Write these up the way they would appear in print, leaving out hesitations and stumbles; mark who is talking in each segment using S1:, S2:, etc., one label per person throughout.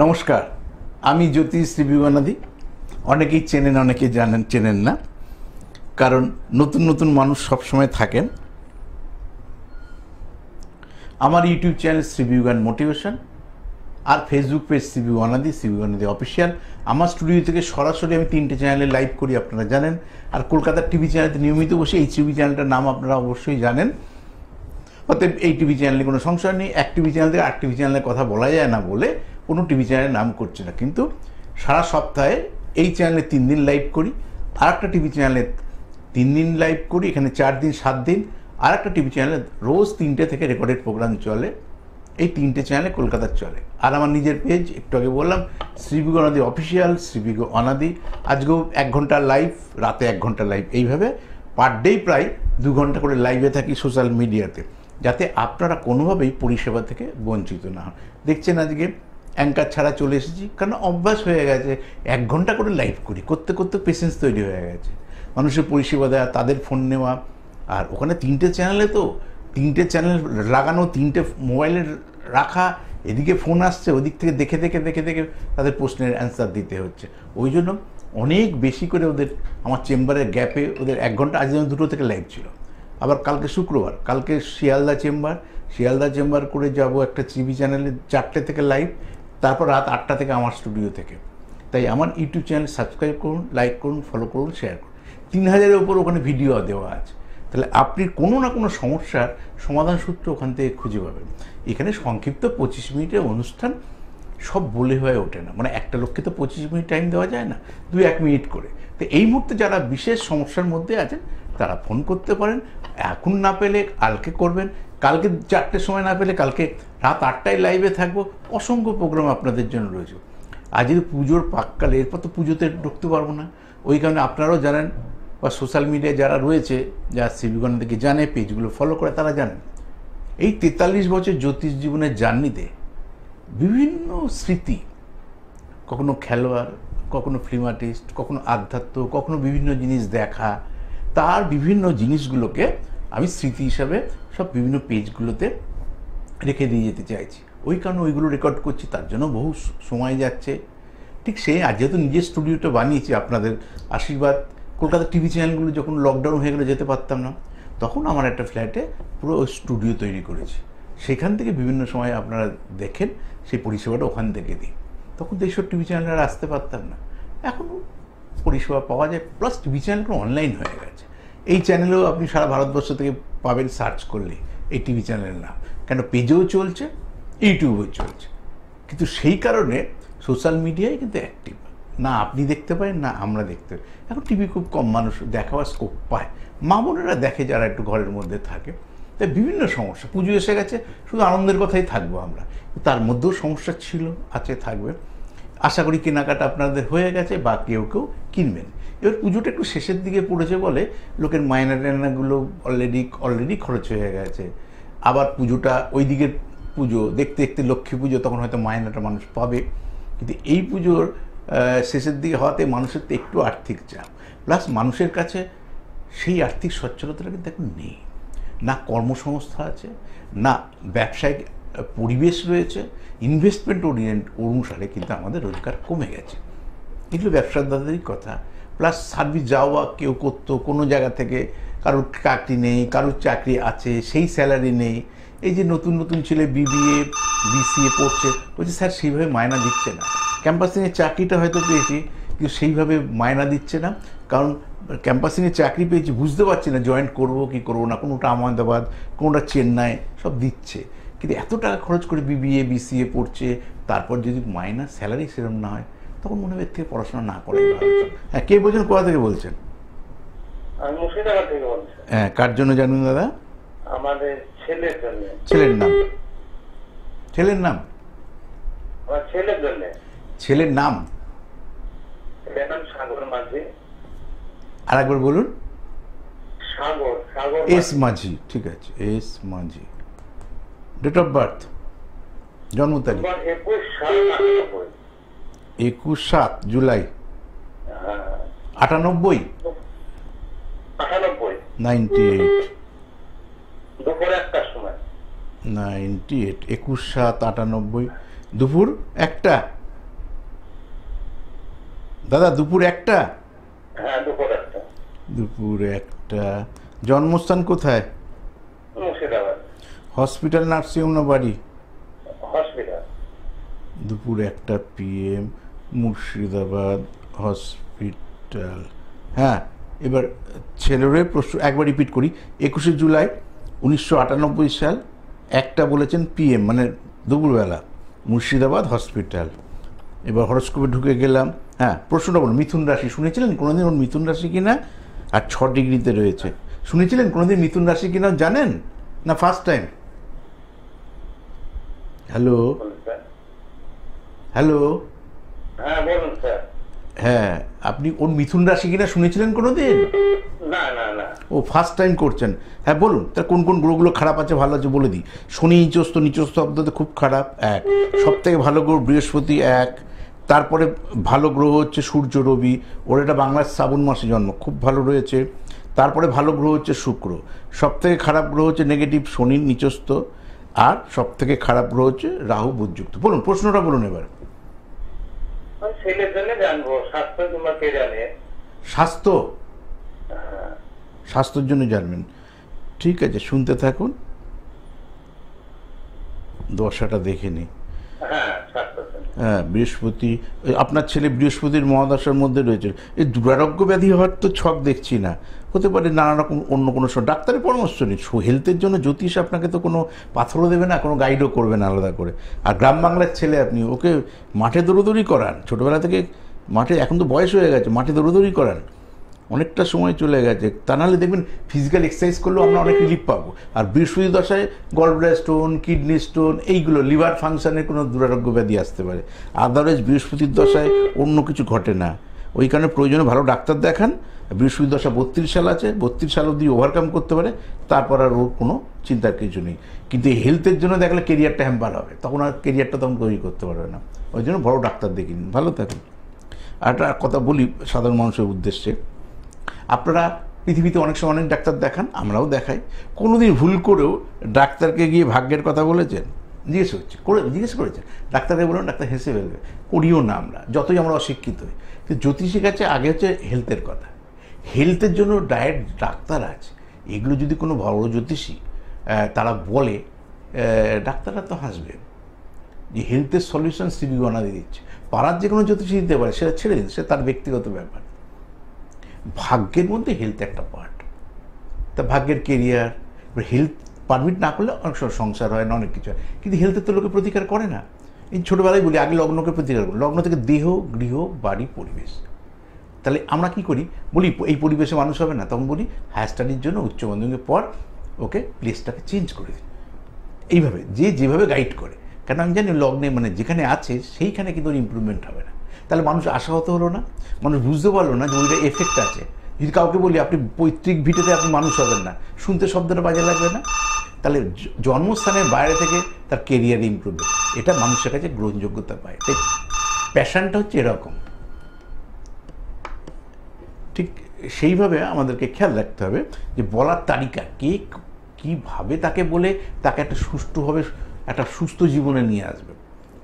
S1: নমস্কার, আমি জ্যোতিষ শ্রীবিবানাদি। অনেকেই চেনেন, অনেকেই চেনেন না, কারণ নতুন নতুন মানুষ সবসময় থাকেন। আমার ইউটিউব চ্যানেল শ্রীবিবান মোটিভেশন আর ফেসবুক পেজ শ্রীবিবানাদি অফিসিয়াল। আমার স্টুডিও থেকে সরাসরি আমি 3টে চ্যানেলে লাইভ করি, আপনারা জানেন। আর কলকাতার টিভি চ্যানেলতে নিয়মিত বসে, এই টিভি চ্যানেলটার নাম আপনারা অবশ্যই জানেন। অতএব এই টিভি চ্যানেলে কোনো সংশয় নেই। এক টিভি চ্যানেল থেকে 8 টিভি চ্যানেলের কথা বলা যায় না বলে কোনো টিভি চ্যানেলের নাম করছে না, কিন্তু সারা সপ্তাহে এই চ্যানেলে 3 দিন লাইভ করি, আর একটা টিভি চ্যানেলে 3 দিন লাইভ করি, এখানে 4 দিন 7 দিন। আর একটা টিভি চ্যানেলে রোজ 3টে থেকে রেকর্ডেড প্রোগ্রাম চলে। এই 3টে চ্যানেলে কলকাতার চলে। আর আমার নিজের পেজ, একটু আগে বললাম, শ্রীবিবানাদি অফিসিয়াল, শ্রীবিবানাদি। আজকেও 1 ঘন্টা লাইভ, রাতে 1 ঘন্টা লাইভ, এইভাবে পার ডে প্রায় 2 ঘন্টা করে লাইভে থাকি সোশ্যাল মিডিয়াতে, যাতে আপনারা কোনোভাবেই পরিষেবা থেকে বঞ্চিত না হন। দেখছেন আজকে অ্যাঙ্কার ছাড়া চলে এসেছি, কারণ অভ্যাস হয়ে গেছে। 1 ঘন্টা করে লাইভ করি, করতে করতে পেশেন্স তৈরি হয়ে গেছে। মানুষের পরিষেবা দেওয়া, তাদের ফোন নেওয়া, আর ওখানে 3টে চ্যানেলে তো 3টে চ্যানেল লাগানো, 3টে মোবাইলের রাখা, এদিকে ফোন আসছে, ওদিক থেকে দেখে দেখে দেখে দেখে তাদের প্রশ্নের অ্যান্সার দিতে হচ্ছে। ওই জন্য অনেক বেশি করে ওদের আমার চেম্বারের গ্যাপে ওদের 1 ঘন্টা, আজ যেমন 2টো থেকে লাইভ ছিল। আবার কালকে শুক্রবার, কালকে শিয়ালদা চেম্বার করে যাব একটা টিভি চ্যানেলে 4টে থেকে লাইভ, তারপর রাত 8টা থেকে আমার স্টুডিও থেকে। তাই আমার ইউটিউব চ্যানেল সাবস্ক্রাইব করুন, লাইক করুন, ফলো করুন, শেয়ার করুন। 3000-এর ওপর ওখানে ভিডিও দেওয়া আছে। তাহলে আপনি কোনো না কোনো সমস্যার সমাধান সূত্র ওখান থেকে খুঁজে পাবেন। এখানে সংক্ষিপ্ত 25 মিনিটের অনুষ্ঠান, সব বলে হয়ে ওঠে না। মানে একটা লোককে তো 25 মিনিট টাইম দেওয়া যায় না, 2-1 মিনিট করে। তো এই মুহূর্তে যারা বিশেষ সমস্যার মধ্যে আছেন তারা ফোন করতে পারেন। এখন না পেলে কালকে করবেন, কালকে 4টের সময় না পেলে কালকে রাত 8টায় লাইভে থাকবো। অসংখ্য প্রোগ্রাম আপনাদের জন্য রয়েছে। আজ যদি পুজোর পাককালে, এরপর তো পুজোতে ঢুকতে পারবো না, ওই কারণে আপনারাও জানেন, বা সোশ্যাল মিডিয়ায় যারা রয়েছে, যারা শ্রীবিবানাদিকে জানে, পেজগুলো ফলো করে, তারা জানেন এই 43 বছর জ্যোতিষ জীবনের জার্নিতে বিভিন্ন স্মৃতি, কখনো খেলোয়াড়, কখনো ফিল্ম আর্টিস্ট, কখনো আধ্যাত্ম, কখনো বিভিন্ন জিনিস দেখা, তার বিভিন্ন জিনিসগুলোকে আমি স্মৃতি হিসাবে সব বিভিন্ন পেজগুলোতে রেখে দিয়ে যেতে চাইছি। ওই কারণে ওইগুলো রেকর্ড করছি, তার জন্য বহু সময় যাচ্ছে। ঠিক সেই আজ যেহেতু নিজের স্টুডিওটা বানিয়েছি আপনাদের আশীর্বাদ, কলকাতা টিভি চ্যানেলগুলো যখন লকডাউন হয়ে গেলে যেতে পারতাম না, তখন আমার একটা ফ্ল্যাটে পুরো স্টুডিও তৈরি করেছি। সেখান থেকে বিভিন্ন সময় আপনারা দেখেন, সেই পরিষেবাটা ওখান থেকে দিই। তখন তো এইসব টিভি চ্যানেলে আর আসতে পারতাম না। এখন পরিষেবা পাওয়া যায়, প্লাস টিভি চ্যানেলগুলো অনলাইন হয়ে গেছে। এই চ্যানেলেও আপনি সারা ভারতবর্ষ থেকে পাবেন সার্চ করলে এই টিভি চ্যানেলের নাম। কেন, পেজেও চলছে, ইউটিউবেও চলছে। কিন্তু সেই কারণে সোশ্যাল মিডিয়ায় কিন্তু অ্যাক্টিভ না আপনি দেখতে পারেন, না আমরা দেখতে পাই। এখন টিভি খুব কম মানুষ দেখাবার স্কোপ পায়। মা বোনেরা দেখে যারা একটু ঘরের মধ্যে থাকে। তাই বিভিন্ন সমস্যা, পুজো এসে গেছে, শুধু আনন্দের কথাই থাকবো আমরা, তার মধ্যেও সমস্যা ছিল, আছে, থাকবে। আশা করি কেনাকাটা আপনাদের হয়ে গেছে, বা কেউ কেউ কিনবেন। এবার পুজোটা একটু শেষের দিকে পড়েছে বলে লোকের মায়না টায়নাগুলো অলরেডি খরচ হয়ে গেছে। আবার পুজোটা ওই দিকের পুজো দেখতে দেখতে লক্ষ্মী পুজো, তখন হয়তো মায়নাটা মানুষ পাবে। কিন্তু এই পুজোর শেষের দিকে হওয়াতে মানুষের তো একটু আর্থিক চাপ, প্লাস মানুষের কাছে সেই আর্থিক সচ্ছলতাটা কিন্তু এখন নেই। না কর্মসংস্থা আছে, না ব্যবসায়িক পরিবেশ রয়েছে। ইনভেস্টমেন্ট অনুসারে কিন্তু আমাদের রোজগার কমে গেছে। এগুলো ব্যবসাদারদেরই কথা। প্লাস সার্ভিস যাওয়া কেউ করতো কোনো জায়গা থেকে, কারোর চাকরি নেই, কারোর চাকরি আছে, সেই স্যালারি নেই। এই যে নতুন নতুন ছেলে BBA BCA পড়ছে, বলছে স্যার সেইভাবে মায়না দিচ্ছে না। ক্যাম্পাসিংয়ের চাকরিটা হয়তো পেয়েছি, কিন্তু সেইভাবে মায়না দিচ্ছে না। কারণ ক্যাম্পাসিংয়ের চাকরি পেয়েছি, বুঝতে পারছি না জয়েন করবো কি করবো না। কোনোটা আহমেদাবাদ, কোনোটা চেন্নাই, সব দিচ্ছে। কিন্তু এত টাকা খরচ করে BBA BCA পড়ছে, তারপর যদি মাইনা স্যালারি সেরকম না হয়, তখন মনে হবে এর থেকে পড়াশোনা না করাই ভালো। হ্যাঁ, কে বলছেন, কোথা থেকে বলছেন? হ্যাঁ, কার জন্য জানুন দাদা?
S2: আমাদের ছেলের জন্য।
S1: ছেলের নাম? ছেলের নাম?
S2: আমার ছেলের জন্য।
S1: ছেলের নাম?
S2: ছেলের নাম সাগর মাঝি।
S1: আর একবার বলুন।
S2: সাগর
S1: এস মাঝি, ঠিক আছে, S Majhi. Date of birth, জন্ম তারিখ? 21/7 জুলাই 98। 98
S2: দুপুরে 1টার সময়।
S1: 98 21/7 98 দুপুর 1টা। দাদা দুপুর একটা?
S2: হ্যাঁ, দুপুর একটা।
S1: দুপুর একটা। জন্মস্থান কোথায়?
S2: মুর্শিদাবাদ।
S1: হসপিটাল, নার্সিংহোম না বাড়ি?
S2: হসপিটাল।
S1: দুপুর একটা PM, মুর্শিদাবাদ হসপিটাল। হ্যাঁ, এবার ছেলের প্রশ্ন একবার রিপিট করি। 21শে জুলাই 1998 সাল, একটা বলেছেন PM, মানে দুপুরবেলা, মুর্শিদাবাদ হসপিটাল। এবার হরস্কোপে ঢুকে গেলাম। হ্যাঁ, প্রশ্নটা বলুন। মিথুন রাশি শুনেছিলেন কোনোদিন ওর মিথুন রাশি কিনা? আর 6 ডিগ্রিতে রয়েছে। শুনেছিলেন কোনোদিন মিথুন রাশি কিনা, জানেন না ফার্স্ট টাইম? হ্যালো
S2: বলুন স্যার।
S1: হ্যালো।
S2: হ্যাঁ, বলুন স্যার।
S1: হ্যাঁ, আপনি ওর মিথুন রাশি কিনা শুনেছিলেন কোনোদিন?
S2: না না না।
S1: ও ফার্স্ট টাইম করছেন। হ্যাঁ বলুন, তার কোন কোন গ্রহগুলো খারাপ আছে ভালো আছে বলে দিই। শনি নিচস্থ, নিচস্থ অব্দতে খুব খারাপ, এক। সব থেকে ভালো গ্রহ বৃহস্পতি, এক। তারপরে ভালো গ্রহ হচ্ছে সূর্য, রবি, ওর এটা বাংলার শ্রাবণ মাসে জন্ম, খুব ভালো রয়েছে। তারপরে ভালো গ্রহ হচ্ছে শুক্র। সব থেকে খারাপ গ্রহ হচ্ছে নেগেটিভ শনি নিচস্থ। আর সব থেকে খারাপ গ্রহ হচ্ছে রাহু বুধযুক্ত। বলুন প্রশ্নটা বলুন এবার।
S2: আমি ছেলের জন্য জানবো, স্বাস্থ্য কিংবা কেরিয়ারে।
S1: স্বাস্থ্য, স্বাস্থ্যের জন্য জানবেন। ঠিক আছে, শুনতে থাকুন, দশাটা দেখে নিই।
S2: হ্যাঁ, স্বাস্থ্য জন্য।
S1: হ্যাঁ, বৃহস্পতি, আপনার ছেলে বৃহস্পতির মহাদশার মধ্যে রয়েছে। এই দুরারোগ্য ব্যাধি হওয়ার তো ছক দেখছি না। হতে পারে নানা রকম অন্য কোনো ডাক্তারের পরামর্শ নেই। হেলথের জন্য জ্যোতিষ আপনাকে তো কোনো পাথরও দেবে না, কোনো গাইডও করবে না আলাদা করে। আর গ্রাম বাংলার ছেলে, আপনি ওকে মাঠে দৌড়দৌড়ি করান ছোটোবেলা থেকে। মাঠে, এখন তো বয়স হয়ে গেছে, মাঠে দৌড়দৌড়ি করান, অনেকটা সময় চলে গেছে। তা নাহলে দেখবেন ফিজিক্যাল এক্সারসাইজ করলেও আমরা অনেক রিলিফ পাবো। আর বৃহস্পতি দশায় গলব্লাডার স্টোন, কিডনি স্টোন, এইগুলো লিভার ফাংশনের কোনো দুরারোগ্য ব্যাধি আসতে পারে। আদারওয়াইজ বৃহস্পতির দশায় অন্য কিছু ঘটে না। ওই কারণে প্রয়োজনে ভালো ডাক্তার দেখান। বৃহস্পতি দশা 32 সাল আছে, 32 সাল অবধি ওভারকাম করতে পারে, তারপর আর ওর কোনো চিন্তার কিছু নেই। কিন্তু এই হেলথের জন্য দেখলে কেরিয়ারটা হ্যাম্পার হবে, তখন আর কেরিয়ারটা তখন তৈরি করতে পারবে না। ওই জন্য বড় ডাক্তার দেখিন, ভালো থাকুন। আর একটা কথা বলি সাধারণ মানুষের উদ্দেশ্যে, আপনারা পৃথিবীতে অনেক সময় অনেক ডাক্তার দেখান, আমরাও দেখাই। কোনোদিন ভুল করেও ডাক্তারকে গিয়ে ভাগ্যের কথা বলেছেন? জিজ্ঞেস করেছেন ডাক্তারকে? বলুন, ডাক্তার হেসে ফেলবে। করিও না আমরা, যতই আমরা অশিক্ষিত হই। কিন্তু জ্যোতিষীর কাছে আগে হচ্ছে হেলথের কথা। হেলথের জন্য ডায়েট ডাক্তার আছে। এগুলো যদি কোনো বড় জ্যোতিষী তারা বলে, ডাক্তাররা তো হাসবে যে হেলথের সলিউশন সিবি অনাদি দিচ্ছে। পাড়ার যে কোনো জ্যোতিষী দিতে পারে, সেটা ছেড়ে দিন, সে তার ব্যক্তিগত ব্যাপার। ভাগ্যের মধ্যে হেলথ একটা পার্ট। তা ভাগ্যের কেরিয়ার, হেলথ পারমিট না করলে অনেক সময় সংসার হয় না, অনেক কিছু হয়। কিন্তু হেলথের তো লোকে প্রতিকার করে না। এই ছোটোবেলায় বলি আগে লগ্নকে প্রতিকার করি, লগ্ন থেকে দেহ, গৃহ, বাড়ি, পরিবেশ। তাহলে আমরা কি করি, বলি এই পরিবেশে মানুষ হবে না, তখন বলি হায়ার স্টাডির জন্য উচ্চ মাধ্যমিকের পর ওকে প্লেসটাকে চেঞ্জ করে দিই। এইভাবে যে যেভাবে গাইড করে, কারণ আমি জানি লগ্নে মানে যেখানে আছে সেইখানে কিন্তু ইমপ্রুভমেন্ট হবে না। তাহলে মানুষ আশাহত হলো না, মানুষ বুঝতে পারলো না যে ওইটা এফেক্ট আছে। যদি কাউকে বলি আপনি পৈতৃক ভিটেতে আপনি মানুষ হবেন না, শুনতে শব্দটা বাজে লাগবে না? তাহলে জন্মস্থানের বাইরে থেকে তার কেরিয়ার ইমপ্রুভমেন্ট, এটা মানুষের কাছে গ্রহণযোগ্যতা পায়। তাই প্যাশনটা হচ্ছে এরকম। ঠিক সেইভাবে আমাদেরকে খেয়াল রাখতে হবে যে বলার তালিকা কে কীভাবে তাকে বলে তাকে একটা সুষ্ঠুভাবে একটা সুস্থ জীবনে নিয়ে আসবে।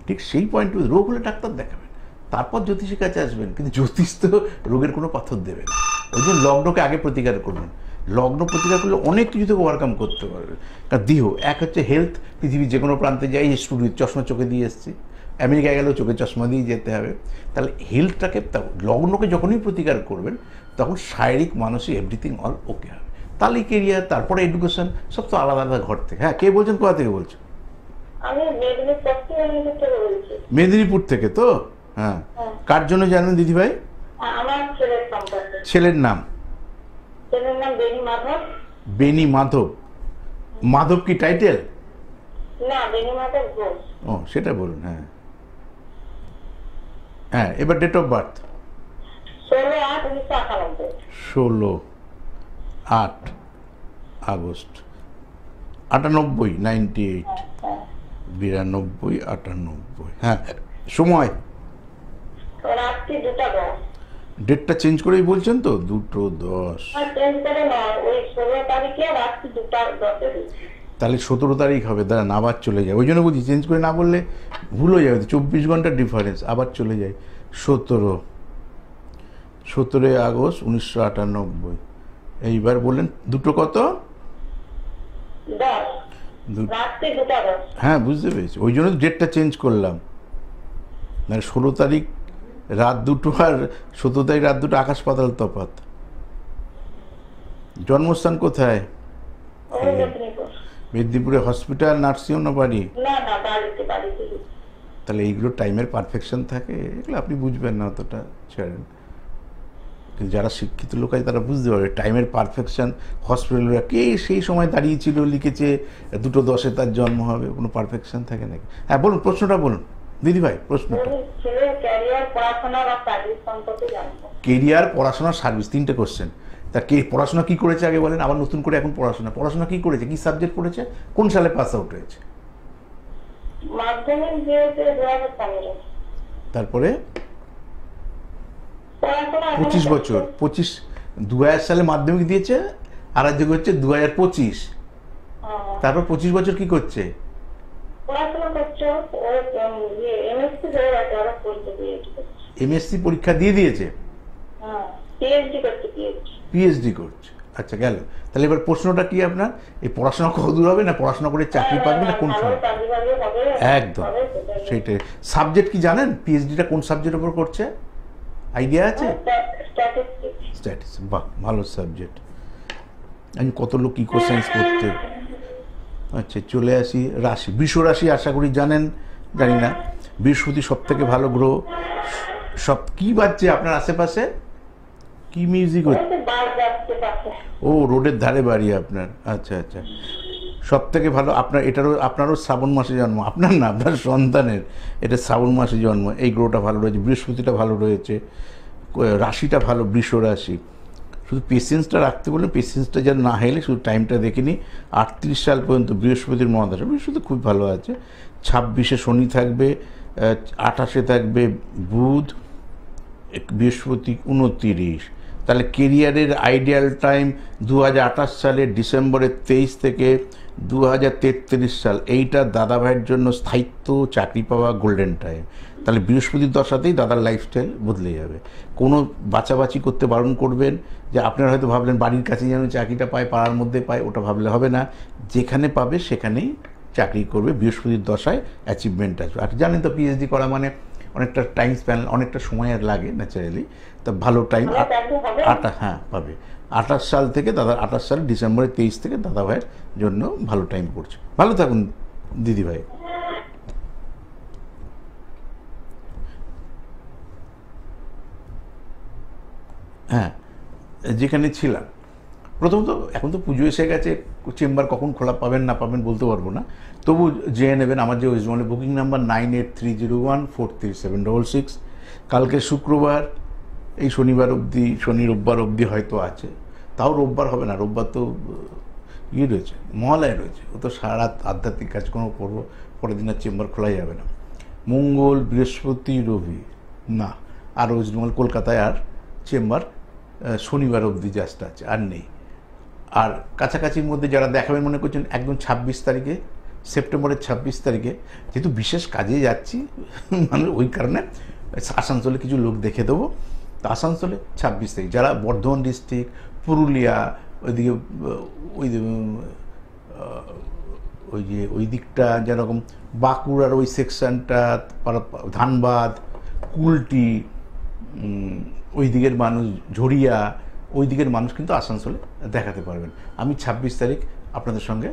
S1: ঠিক সেই পয়েন্ট, রোগ হলে ডাক্তার দেখাবেন, তারপর জ্যোতিষীর কাছে আসবেন। কিন্তু জ্যোতিষ তো রোগের কোনো পাথর দেবে না। ওই জন্য লগ্নকে আগে প্রতিকার করবেন। লগ্ন প্রতিকার করলে অনেক কিছু থেকে ওভারকাম করতে পারবে। কারণ দেহ এক হচ্ছে হেলথ, পৃথিবীর যে কোনো প্রান্তে যাই, স্টুডিও চশমা চোখে দিয়ে এসছি, আমেরিকায় গেলেও চোখে চশমা দিয়ে যেতে হবে। তাহলে হেলথটাকে, লগ্নকে যখনই প্রতিকার করবেন তখন শারীরিক, মানসিক এভরিথিং অল ওকে হবে। তাহলে কেরিয়ার, তারপরে এডুকেশন, সব তো আলাদা আলাদা ঘর থেকে। হ্যাঁ, কে বলছেন, কোথা থেকে বলছেন?
S3: আমি মেদিনীপুর বলছি।
S1: মেদিনীপুর থেকে তো? হ্যাঁ, কার জন্য জানেন দিদিভাই?
S3: আমার ছেলের সম্পর্কে।
S1: ছেলের নাম?
S3: ছেলের নাম বেনি মাধব।
S1: বেনি মাধব? মাধব কি টাইটেল?
S3: না, বেনি মাধব ঘোষ।
S1: ও, সেটা বলুন। হ্যাঁ হ্যাঁ, এবার ডেট অফ বার্থ?
S3: 16/8/1998।
S1: 16/8 আগস্ট 98, 98, 92, 98। হ্যাঁ, সময়?
S3: রাত্রি 2:10।
S1: ডেটটা চেঞ্জ করেই বলছেন তো? 2:10।
S3: চেঞ্জ করে নয়, ওই 16 তারিখে রাত্রি 2:10।
S1: তাহলে 17 তারিখ হবে। দাঁড়ান, আবার চলে যায়। ওই জন্য বলছি চেঞ্জ করে না বললে ভুল হয়ে যাবে। 24 ঘন্টার ডিফারেন্স, আবার চলে যায়। 17 17 আগস্ট 1998। এইবার বললেন দুটো কত?
S3: 10 রাত্রি 2টা 10।
S1: হ্যাঁ, বুঝতে পেরেছি, ওই জন্য ডেটটা চেঞ্জ করলাম। মানে 16 তারিখ রাত 2টো আর 17 তারিখ রাত 2টো আকাশ পাতাল তফাৎ। জন্মস্থান কোথায়?
S3: ওই মেদিনীপুর।
S1: মেদিনীপুরে হসপিটাল, নার্সিংহোম না বাড়ি?
S3: না না, বাড়িতে।
S1: তাহলে এইগুলো টাইমের পারফেকশন থাকে, এগুলো আপনি বুঝবেন না, অতটা ছেড়েন। কিন্তু যারা শিক্ষিত লোক আছে তারা বুঝতে পারবে টাইমের পারফেকশন। হসপিটালরা কে সেই সময় দাঁড়িয়েছিল, লিখেছে 2:10 তার জন্ম হবে, কোনো পারফেকশন থাকে নাকি? হ্যাঁ বলুন, প্রশ্নটা বলুন দিদিভাই, প্রশ্নটা।
S3: ছেলের ক্যারিয়ার, পড়াশোনা বা সার্ভিস সম্পর্কে জানবো।
S1: কেরিয়ার, পড়াশোনা, সার্ভিস, 3টে কোশ্চেন। তা পড়াশোনা কি করেছে আগে বলেন, আবার নতুন করে এখন পড়াশোনা কি করেছে, কি সাবজেক্ট পড়েছে, কোন সালে পাস আউট হয়েছে?
S3: মাধ্যমিক দিয়েছে 2015।
S1: তারপরে
S3: পড়াশোনা
S1: 25 বছর, 2000 সালে মাধ্যমিক দিয়েছে, আর আজকে হচ্ছে 2025। তারপর 25 বছর কি করছে?
S3: পড়াশোনা করছে। ও এমএসসি হয়ে গেছে, আরো পড়তে দিয়েছে।
S1: এমএসসি পরীক্ষা দিয়ে দিয়েছে,
S3: হ্যাঁ, পিএইচডি করছে।
S1: পিএইচডি করছে। আচ্ছা, গেল। তাহলে এবার প্রশ্নটা কি আপনার, এই পড়াশোনা কত দূর হবে, না পড়াশোনা করে চাকরি পাবে, না কোন সময়? একদম সেটাই। সাবজেক্ট কি জানেন, পিএইচডিটা কোন সাবজেক্টের উপর করছে, আইডিয়া আছে? স্ট্যাটিস্টিক্স। বাহ, ভালো সাবজেক্ট। আমি কত লোক ইকো সায়েন্স করতে। আচ্ছা, চলে আসি রাশি, বৃষ রাশি, আশা করি জানেন, জানি না। বৃহস্পতি সব থেকে ভালো গ্রহ। সব কি বাজছে আপনার আশেপাশে, কি মিউজিক হচ্ছে? ও, রোডের ধারে বাড়ি আপনার। আচ্ছা আচ্ছা, সব থেকে ভালো আপনার, আপনারও শ্রাবণ মাসে জন্ম, আপনার না, আপনার সন্তানের, এটা শ্রাবণ মাসে জন্ম। এই গ্রহটা ভালো রয়েছে, বৃহস্পতিটা ভালো রয়েছে, রাশিটা ভালো, বৃষ রাশি। শুধু পেশেন্সটা রাখতে বললে, পেশেন্সটা যেন না হেলে, শুধু টাইমটা দেখে নিই। 38 সাল পর্যন্ত বৃহস্পতির মহাদশা, বৃহস্পতি খুব ভালো আছে। 26-এ শনি থাকবে, 28-এ থাকবে বুধ, বৃহস্পতি 29। তাহলে কেরিয়ারের আইডিয়াল টাইম 2028 সালের ডিসেম্বরের 23 থেকে 2033 সাল, এইটা দাদাভাইয়ের জন্য স্থায়িত্ব, চাকরি পাওয়া, গোল্ডেন টাইম। তাহলে বৃহস্পতির দশাতেই দাদার লাইফস্টাইল বদলে যাবে। কোনো বাছাবাছি করতে বারণ করবেন, যে আপনারা হয়তো ভাবলেন বাড়ির কাছে যেন চাকরিটা পায়, পাড়ার মধ্যে পায়, ওটা ভাবলে হবে না। যেখানে পাবে সেখানেই চাকরি করবে, বৃহস্পতির দশায় অ্যাচিভমেন্ট আসবে। আর জানেন তো, পিএইচডি করা মানে অনেকটা টাইম স্প্যান, অনেকটা সময় আর লাগে ন্যাচারালি। তা ভালো টাইম, হ্যাঁ পাবে। 28 সাল থেকে দাদা, 28 সাল ডিসেম্বরের 23 থেকে দাদা ভাইয়ের জন্য ভালো টাইম পড়ছে। ভালো থাকুন দিদি ভাই। হ্যাঁ, যেখানে ছিলাম প্রথমত, এখন তো পুজো এসে গেছে, চেম্বার কখন খোলা পাবেন না পাবেন বলতে পারবো না, তবু জেনে নেবেন। আমার যে ওয়েস্ট বেঙ্গলের বুকিং নাম্বার 9830143766। কালকে শুক্রবার, এই শনিবার অবধি, শনি রোববার অবধি হয়তো আছে, তাও রোববার হবে না, রোববার তো রয়েছে, মহালয় রয়েছে, ও তো সারা রাত আধ্যাত্মিক কাজকর্ম করবো, পরের দিন আর চেম্বার খোলা যাবে না। মঙ্গল, বৃহস্পতি, রবি না, আর ওয়েস্ট বেঙ্গল কলকাতায় আর চেম্বার শনিবার অবধি জাস্ট আছে, আর নেই। আর কাছাকাছির মধ্যে যারা দেখাবেন মনে করছেন, একদম 26 তারিখে, সেপ্টেম্বরের 26 তারিখে, যেহেতু বিশেষ কাজে যাচ্ছি মানে ওই কারণে আসানসোলে কিছু লোক দেখে দেবো। তো আসানসোলে 26 তারিখ, যারা বর্ধমান ডিস্ট্রিক্ট, পুরুলিয়া, ওইদিকে ওই দিকটা, যেরকম বাঁকুড়ার ওই সেকশনটা, ধানবাদ, কুলটি, ওই দিকের মানুষ, ঝরিয়া, ওই দিকের মানুষ কিন্তু আসানসোলে দেখাতে পারবেন। আমি 26 তারিখ আপনাদের সঙ্গে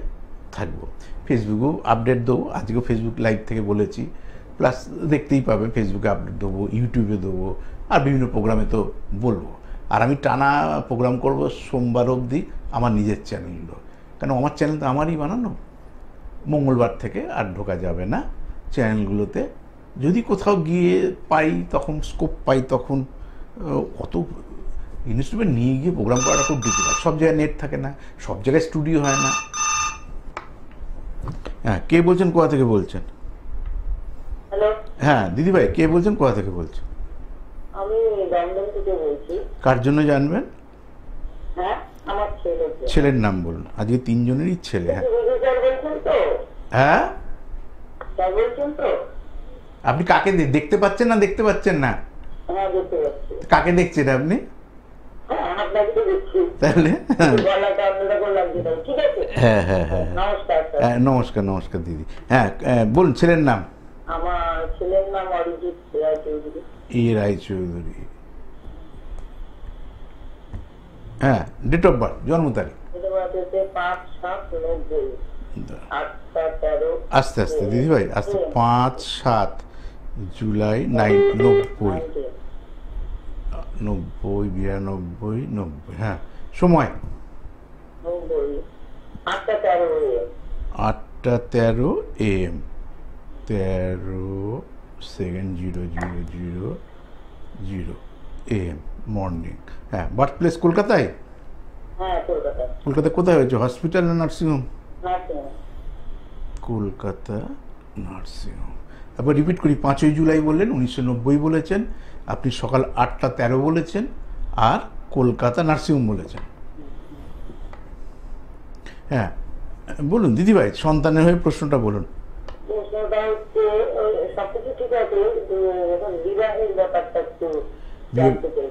S1: থাকবো। ফেসবুকেও আপডেট দেবো, আজকেও ফেসবুক লাইভ থেকে বলেছি, প্লাস দেখতেই পাবেন, ফেসবুকে আপডেট দেবো, ইউটিউবে দেবো, আর বিভিন্ন প্রোগ্রামে তো বলবো। আর আমি টানা প্রোগ্রাম করব সোমবার অবধি আমার নিজের চ্যানেলগুলো, কেন আমার চ্যানেল তো আমারই বানানো। মঙ্গলবার থেকে আর ঢোকা যাবে না চ্যানেলগুলোতে। যদি কোথাও গিয়ে পাই, তখন স্কোপ পাই, তখন অত ইনস্ট্রুমেন্ট নিয়ে গিয়ে প্রোগ্রাম করাটা খুব ডিফিকাল্ট। সব জায়গায় নেট থাকে না, সব জায়গায় স্টুডিও হয় না। হ্যাঁ, কে বলছেন, কোথা থেকে বলছেন?
S3: হ্যালো,
S1: হ্যাঁ দিদিভাই, কে বলছেন, কোথা থেকে বলছেন?
S3: আমি লন্ডন থেকে বলছি।
S1: কার জন্য জানবেন?
S3: হ্যাঁ, আমার
S1: ছেলের নাম বলুন। আজকে 3 জনেরই ছেলে। হ্যাঁ
S3: হ্যাঁ,
S1: আপনি কাকে দেখতে পাচ্ছেন না দেখতে পাচ্ছেন না?
S3: হ্যাঁ দেখতে পাচ্ছি।
S1: কাকে দেখছেন আপনি
S3: হ্যাঁ আপনাকে তো দেখছি।
S1: তাহলে?
S3: গলাটা অন্যরকম লাগছে তাই, ঠিক আছে?
S1: হ্যাঁ হ্যাঁ হ্যাঁ
S3: নমস্কার স্যার।
S1: হ্যাঁ, নমস্কার নমস্কার দিদি। হ্যাঁ বলুন ছেলের নাম।
S3: আমার ছেলের নাম অরিজিৎ রায়চৌধুরী।
S1: রায়চৌধুরী। হ্যাঁ, ডেট অফ বার্থ, জন্ম তারিখ।
S3: 5/7/90, 8/13।
S1: আস্তে আস্তে দিদি ভাই, আস্তে। 5/7 জুলাই 90, 92, হ্যাঁ। সময় 8:13 AM, 13/2/00:00 AM মর্নিং। হ্যাঁ, বার্থ প্লেস কলকাতায়?
S3: হ্যাঁ কলকাতা।
S1: কলকাতা কোথায় হয়েছে, হসপিটাল না নার্সিংহোম?
S3: নার্সিংহোম।
S1: কলকাতা নার্সিংহোম। একবার রিপিট করি, 5ই জুলাই বললেন, 1990 বলেছেন, আপনি সকাল 8:13 বলেছেন, আর কলকাতা নার্সিংহোম বলেছেন। হ্যাঁ বলুন দিদিভাই, সন্তানের হয়ে প্রশ্নটা বলুন।
S3: প্রশ্নটা হচ্ছে সবকিছু ঠিক আছে, এখন বিবাহের ব্যাপারটা একটু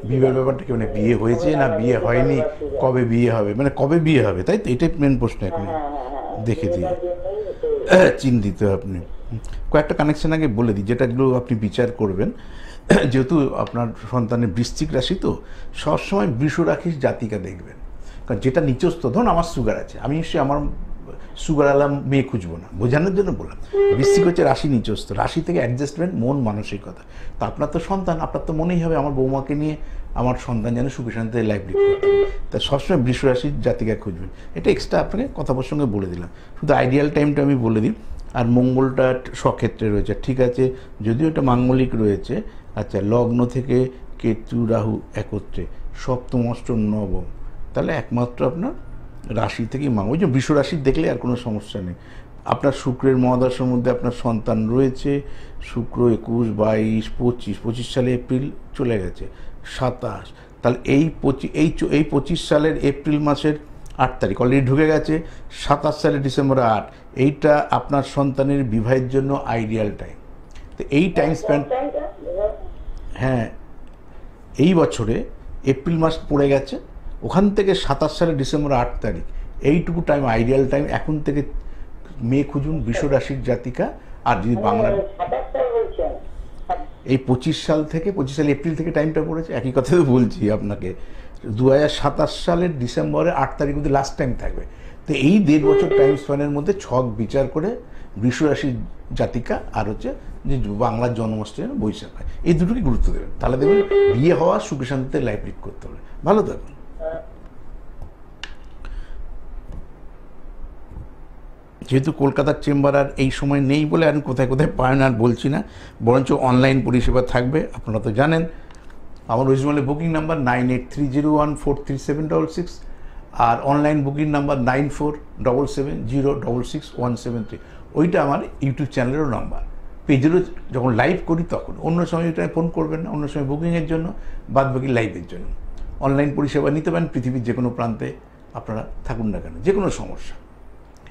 S1: বিয়ের ব্যাপারটা কি, মানে বিয়ে হয়েছে না বিয়ে হয়নি, কবে বিয়ে হবে, মানে কবে বিয়ে হবে, তাই তো? এটাই মেন প্রশ্ন এখন। দেখে দিই, চিন্তিত আপনি। কয়েকটা কানেকশন আগে বলে দিই, যেটাগুলো আপনি বিচার করবেন। যেহেতু আপনার সন্তানের বৃশ্চিক রাশি, তো সবসময় বৃষ রাশির জাতিকা দেখবেন। কারণ যেটা নিচস্থ, ধরুন আমার সুগার আছে, আমি নিশ্চয়ই আমার সুগার আলাম মেয়ে খুঁজবো না, বোঝানোর জন্য বললাম। বৃশ্চিক হচ্ছে রাশি নিচস্থ, রাশি থেকে অ্যাডজাস্টমেন্ট, মন মানসিকতা। তা আপনার তো সন্তান, আপনার তো মনেই হবে আমার বৌমাকে নিয়ে আমার সন্তান যেন সুখে শান্তিতে লাইফ লিড করতে পারে। তা সবসময় বৃষ রাশির জাতিকা খুঁজবেন। এটা এক্সট্রা আপনাকে কথা প্রসঙ্গে বলে দিলাম, শুধু আইডিয়াল টাইমটা আমি বলে দিই। আর মঙ্গলটা স্বক্ষেত্রে রয়েছে, ঠিক আছে, যদিও এটা মাঙ্গলিক রয়েছে। আচ্ছা, লগ্ন থেকে কেতু রাহু একত্রে, সপ্তম অষ্টম নবম, তাহলে একমাত্র আপনার রাশি থেকেই ওই যে বৃষ রাশির দেখলে আর কোনো সমস্যা নেই। আপনার শুক্রের মহাদশার মধ্যে আপনার সন্তান রয়েছে, শুক্র 21, 22, 25 সালে এপ্রিল চলে গেছে, 27, তাহলে এই 25 সালের এপ্রিল মাসের 8 তারিখ অলরেডি ঢুকে গেছে, 27 সালের ডিসেম্বর 8, এইটা আপনার সন্তানের বিবাহের জন্য আইডিয়াল টাইম। তো এই টাইম স্প্যান্ড, হ্যাঁ এই বছরে এপ্রিল মাস পড়ে গেছে, ওখান থেকে 27 সালের ডিসেম্বর 8 তারিখ, এইটুকু টাইম আইডিয়াল টাইম। এখন থেকে মেয়ে খুঁজুন বৃষ রাশির জাতিকা। আর যদি বাংলা এই 25 সাল থেকে, 25 সাল এপ্রিল থেকে টাইমটা পড়েছে, একই কথা তো বলছি আপনাকে। 2027 সালের ডিসেম্বরের 8 তারিখ অবধি লাস্ট টাইম থাকবে। তো এই 1.5 বছর টাইম স্প্যানের মধ্যে ছক বিচার করে বৃষ রাশির জাতিকা আর হচ্ছে যে বাংলার জন্মাষ্টমী বৈশাখ হয়, এই দুটোকে গুরুত্ব দেবেন। তাহলে দেখবেন বিয়ে হওয়া, সুখে শান্তিতে লাইফ লিড করতে হবে। ভালো থাকবেন। যেহেতু কলকাতার চেম্বার আর এই সময় নেই বলে আমি কোথায় কোথায় পায় না আর বলছি না, বরঞ্চ অনলাইন পরিষেবা থাকবে। আপনারা তো জানেন আমার ওয়েস্ট বেঙ্গলের বুকিং নাম্বার 9830143766, আর অনলাইন বুকিং নাম্বার 9477066173। ওইটা আমার ইউটিউব চ্যানেলেরও নাম্বার, পেজেরও যখন লাইভ করি তখন। অন্য সময় ওইটা ফোন করবেন না, অন্য সময় বুকিংয়ের জন্য, বাদ বাকি লাইভের জন্য। অনলাইন পরিষেবা নিতে পারেন, পৃথিবীর যে কোনো প্রান্তে আপনারা থাকুন না কেন, যে কোনো সমস্যা।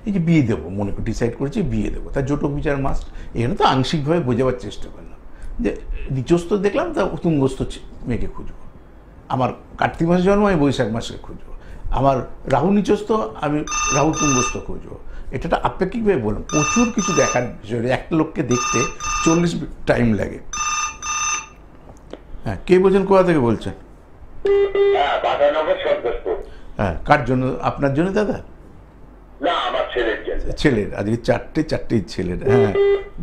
S1: এই যে বিয়ে দেবো মনে করে ডিসাইড করেছি বিয়ে দেবো, তার জটক বিচার মাস্ট। এখানে তো আংশিকভাবে বোঝাবার চেষ্টা করলাম যে নিচস্থ দেখলাম, তা তুঙ্গস্থ মেয়েকে খুঁজবো। আমার কার্তিক মাসে জন্ম, আমি বৈশাখ মাসে খুঁজবো। আমার রাহু নিচস্থ, আমি রাহু তুঙ্গস্থ খুঁজবো। এটা আপেক্ষিকভাবে বললাম। প্রচুর কিছু দেখার বিষয়, একটা লোককে দেখতে 40 টাইম লাগে। হ্যাঁ, কে বলছেন, কোথা থেকে বলছেন? হ্যাঁ, কার জন্য? আপনার জন্য দাদা?
S2: না, আমার ছেলের জন্য।
S1: ছেলের, আজকে চারটেই ছেলের। হ্যাঁ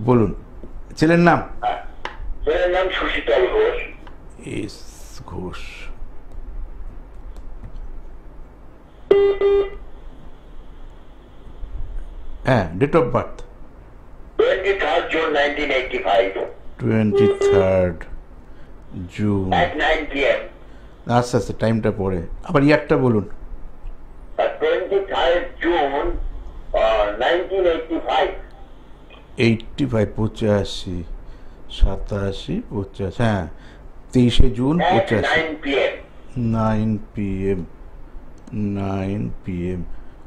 S1: বলুন, ছেলের নাম?
S2: ছেলের নাম সুশীতল ঘোষ।
S1: এস ঘোষ। হ্যাঁ, date of birth
S2: 23rd June 1985
S1: 23rd June
S2: at 9 p.m.
S1: আচ্ছা আচ্ছা, টাইমটা পরে আবার ইয়ারটা বলুন।
S2: 23rd June 1985
S1: 85, 85, 87, 85, হ্যাঁ 23শে June
S2: at
S1: 85,
S2: 9 p.m.
S1: 9 p.m. 9 p.m.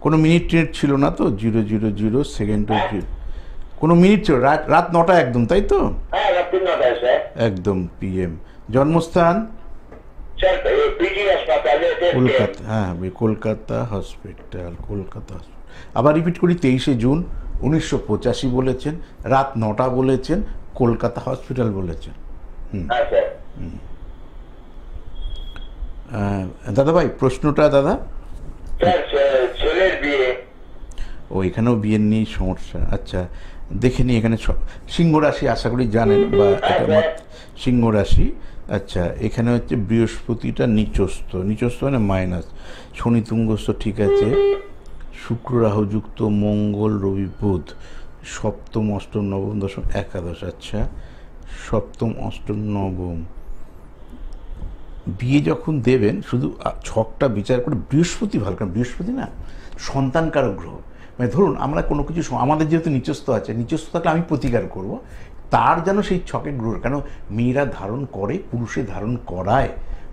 S1: কোনো মিনিট টিনিট ছিল না তো? 000 সেকেন্ড, কোনো মিনিট ছিল? রাত 9টা একদম, তাই তো?
S2: হ্যাঁ, রাত্রি 9টায় স্যার।
S1: একদম PM। জন্মস্থান
S2: सर पीजी अस्पताल
S1: কলকাতা, হ্যাঁ কলকাতা হসপিটাল, কলকাতা হসপিটাল। আবার রিপিট করি, 23শে জুন 1985 বলেছেন, রাত 9টা বলেছেন, কলকাতা হসপিটাল বলেছেন।
S2: हाँ सर
S1: দাদা ভাই প্রশ্নটা দাদা,
S2: सर ছেলের বিয়ে
S1: ও এখানেও বিয়ের নিয়েই সমস্যা। আচ্ছা দেখে নিই এখানে সিংহ রাশি আশা করি জানেন, বা এটা সিংহ রাশি। আচ্ছা এখানে হচ্ছে বৃহস্পতিটা নিচস্থ, নিচস্থ মানে মাইনাস, শনি তুঙ্গস্থ ঠিক আছে, শুক্র রাহুযুক্ত, মঙ্গল রবি বুধ, সপ্তম অষ্টম নবম দশম একাদশ। আচ্ছা সপ্তম অষ্টম নবম, বিয়ে যখন দেবেন শুধু ছকটা বিচার করে বৃহস্পতি ভালো, কারণ বৃহস্পতি না সন্তানকারক গ্রহ। মানে ধরুন আমরা কোনো কিছু আমাদের যেহেতু নিচস্থ আছে, নিচস্থ থাকলে আমি প্রতিকার করব, তার যেন সেই ছকে গ্রহ, কেন মেয়েরা ধারণ করে পুরুষে ধারণ করায়,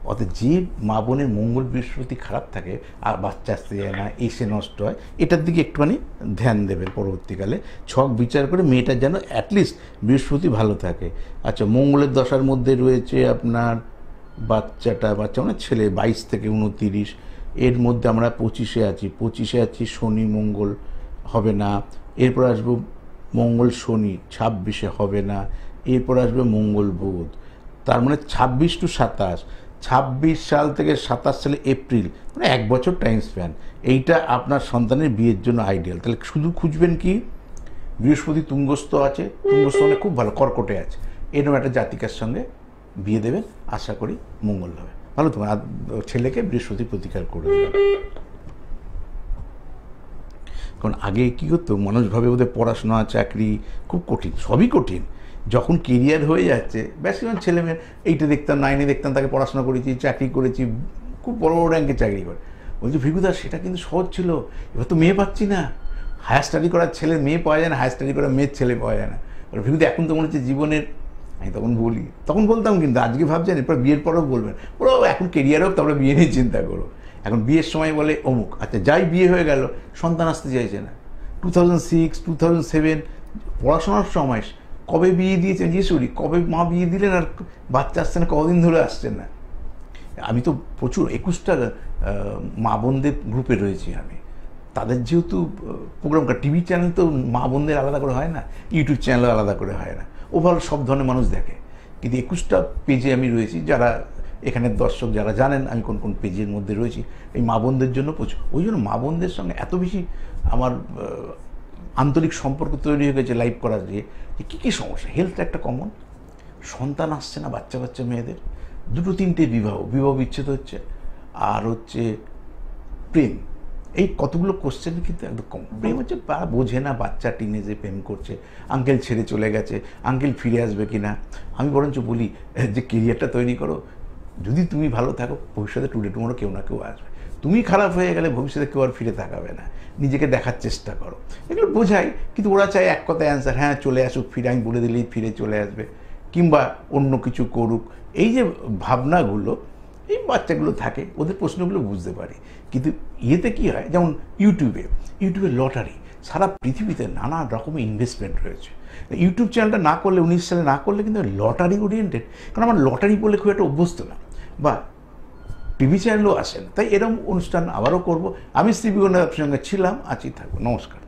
S1: অর্থাৎ যে মা বোনের মঙ্গল বৃহস্পতি খারাপ থাকে আর বাচ্চা আসতে যায় না, এসে নষ্ট হয়, এটার দিকে একটুখানি ধ্যান দেবেন পরবর্তীকালে, ছক বিচার করে মেয়েটার যেন অ্যাটলিস্ট বৃহস্পতি ভালো থাকে। আচ্ছা মঙ্গলের দশার মধ্যে রয়েছে আপনার বাচ্চা মানে ছেলে 22 থেকে 29, এর মধ্যে আমরা 25-এ আছি, 25-এ আছি শনি মঙ্গল হবে না, এরপর আসবো মঙ্গল শনি 26-এ হবে না, এরপর আসবে মঙ্গল বুধ, তার মানে 26 টু 27, 26 সাল থেকে 27 সালে এপ্রিল, মানে 1 বছর টাইম স্প্যান, এইটা আপনার সন্তানের বিয়ের জন্য আইডিয়াল। তাহলে শুধু খুঁজবেন কি, বৃহস্পতি তুঙ্গস্থ আছে, তুঙ্গস্থ মানে খুব ভালো, কর্কটে আছে, এরকম একটা জাতিকার সঙ্গে বিয়ে দেবেন, আশা করি মঙ্গল হবে ভালো। তোমার ছেলেকে বৃহস্পতি প্রতিকার করে দেবে। কারণ আগে কী হতো, মানুষ ভাবে ওদের পড়াশোনা চাকরি খুব কঠিন, সবই কঠিন, যখন কেরিয়ার হয়ে যাচ্ছে ম্যাক্সিমাম ছেলেমেয়ের, এইটা দেখতাম 9-এ দেখতাম তাকে পড়াশোনা করেছি, চাকরি করেছি, খুব বড় বড় র্যাঙ্কে চাকরি করে, বলছি ভিগুদা সেটা কিন্তু সহজ ছিল, এবার তো মেয়ে পাচ্ছি না, হায়ার স্টাডি করার ছেলে মেয়ে পাওয়া যায় না, হায়ার স্টাডি করার মেয়ের ছেলে পাওয়া যায় না, ভিগুদা এখন তো মনে হচ্ছে জীবনের, আমি তখন বলি, তখন বলতাম কিন্তু আজকে ভাবছেন, এরপর বিয়ের পরেও বলবেন, ওরা এখন কেরিয়ার হোক তারপরে বিয়ে নিয়ে চিন্তা করো, এখন বিয়ের সময় বলে অমুক, আচ্ছা যাই বিয়ে হয়ে গেল সন্তান আসতে চাইছে না, 2006 2007 পড়াশোনার সময় কবে বিয়ে দিয়েছেন যিশুরি, কবে মা বিয়ে দিলেন আর বাচ্চা আসছে না, কদিন ধরে আসছেন না। আমি তো প্রচুর 21টা মা বোনদের গ্রুপে রয়েছি আমি, তাদের যেহেতু প্রোগ্রাম টিভি চ্যানেল তো মা বোনদের আলাদা করে হয় না, ইউটিউব চ্যানেলও আলাদা করে হয় না, ওভারঅল সব ধরনের মানুষ দেখে, কিন্তু 21টা পেজে আমি রয়েছি, যারা এখানের দর্শক যারা জানেন আমি কোন কোন পেজের মধ্যে রয়েছি, এই মা বোনদের জন্য প্রচুর, ওই জন্য মা বোনদের সঙ্গে এত বেশি আমার আন্তরিক সম্পর্ক তৈরি হয়ে গেছে লাইভ করার দিয়ে, যে কী কী সমস্যা, হেলথটা একটা কমন, সন্তান আসছে না বাচ্চা বাচ্চা মেয়েদের, 2-3টে বিবাহ বিচ্ছেদ হচ্ছে, আর হচ্ছে প্রেম, এই কতগুলো কোশ্চেন কিন্তু একদম কম। প্রেম হচ্ছে বোঝে না, বাচ্চা টিনেজে প্রেম করছে, আঙ্কেল ছেড়ে চলে গেছে, আঙ্কেল ফিরে আসবে কি না। আমি বরঞ্চ বলি যে কেরিয়ারটা তৈরি করো, যদি তুমি ভালো থাকো ভবিষ্যতে টুডে টুমোরো কেউ না কেউ আসবে, তুমি খারাপ হয়ে গেলে ভবিষ্যতে কেউ আর ফিরে তাকাবে না, নিজেকে দেখার চেষ্টা করো, এগুলো বোঝাই, কিন্তু ওরা চায় এক কথায় অ্যান্সার, হ্যাঁ চলে আসুক ফিরে, আমি বলে দিলেই ফিরে চলে আসবে, কিংবা অন্য কিছু করুক, এই যে ভাবনাগুলো এই বাচ্চাগুলো থাকে, ওদের প্রশ্নগুলো বুঝতে পারি, কিন্তু ইয়েতে কী হয়, যেমন ইউটিউবে লটারি, সারা পৃথিবীতে নানা রকমের ইনভেস্টমেন্ট রয়েছে, ইউটিউব চ্যানেলটা না করলে 19 সালে না করলে কিন্তু লটারি ওরিয়েন্টেড, কারণ আমার লটারি বলে খুব একটা অভ্যস্ত না, বা টিভি চ্যানেলও আসেন, তাই এরকম অনুষ্ঠান আবারও করব। আমি শ্রী বিগণের সঙ্গে ছিলাম, আছি, থাকবো, নমস্কার।